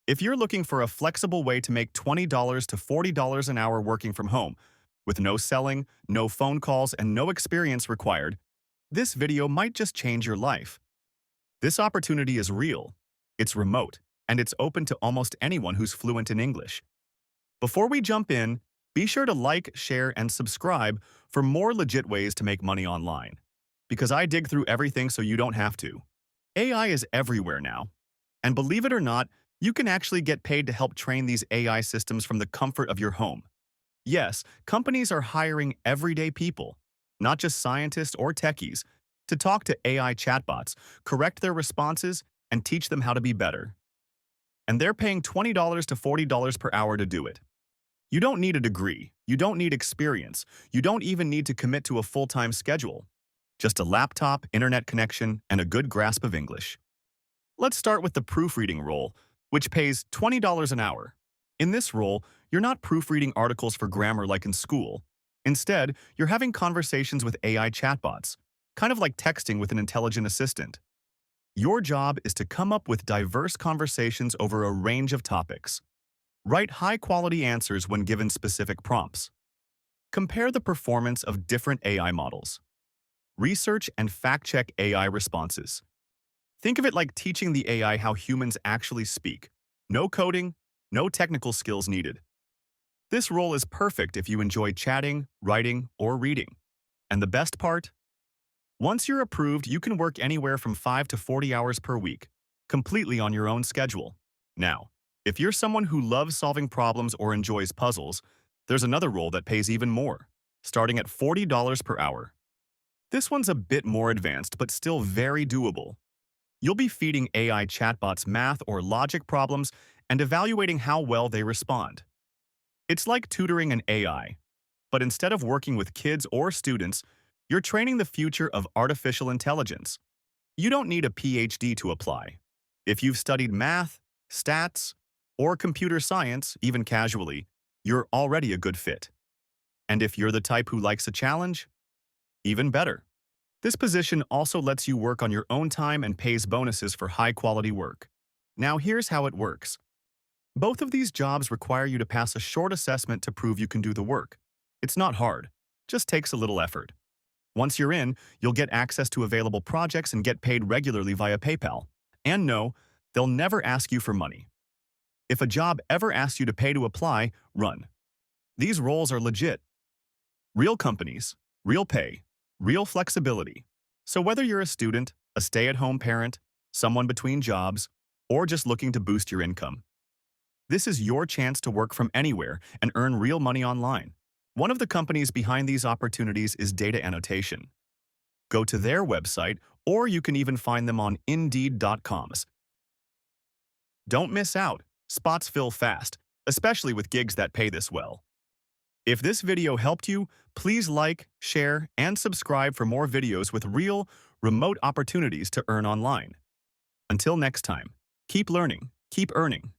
If you're looking for a flexible way to make $20 to $40 an hour working from home, with no selling, no phone calls, and no experience required, this video might just change your life. This opportunity is real, it's remote, and it's open to almost anyone who's fluent in English. Before we jump in, be sure to like, share, and subscribe for more legit ways to make money online. Because I dig through everything so you don't have to. AI is everywhere now. And believe it or not, you can actually get paid to help train these AI systems from the comfort of your home. Yes, companies are hiring everyday people, not just scientists or techies, to talk to AI chatbots, correct their responses, and teach them how to be better. And they're paying $20 to $40 per hour to do it. You don't need a degree, you don't need experience, you don't even need to commit to a full-time schedule. Just a laptop, internet connection, and a good grasp of English. Let's start with the proofreading role, which pays $20 an hour. In this role, you're not proofreading articles for grammar like in school. Instead, you're having conversations with AI chatbots, kind of like texting with an intelligent assistant. Your job is to come up with diverse conversations over a range of topics. Write high-quality answers when given specific prompts. Compare the performance of different AI models. Research and fact-check AI responses. Think of it like teaching the AI how humans actually speak. No coding, no technical skills needed. This role is perfect if you enjoy chatting, writing, or reading. And the best part? Once you're approved, you can work anywhere from 5 to 40 hours per week, completely on your own schedule. Now, if you're someone who loves solving problems or enjoys puzzles, there's another role that pays even more, starting at $40 per hour. This one's a bit more advanced, but still very doable. You'll be feeding AI chatbots math or logic problems and evaluating how well they respond. It's like tutoring an AI, but instead of working with kids or students, you're training the future of artificial intelligence. You don't need a PhD to apply. If you've studied math, stats, or computer science, even casually, you're already a good fit. And if you're the type who likes a challenge, even better. This position also lets you work on your own time and pays bonuses for high-quality work. Now here's how it works. Both of these jobs require you to pass a short assessment to prove you can do the work. It's not hard, just takes a little effort. Once you're in, you'll get access to available projects and get paid regularly via PayPal. And no, they'll never ask you for money. If a job ever asks you to pay to apply, run. These roles are legit. Real companies, real pay, real flexibility. So whether you're a student, a stay-at-home parent, someone between jobs, or just looking to boost your income, this is your chance to work from anywhere and earn real money online. One of the companies behind these opportunities is Data Annotation. Go to their website, or you can even find them on Indeed.com. Don't miss out. Spots fill fast, especially with gigs that pay this well. If this video helped you, please like, share, and subscribe for more videos with real, remote opportunities to earn online. Until next time, keep learning, keep earning.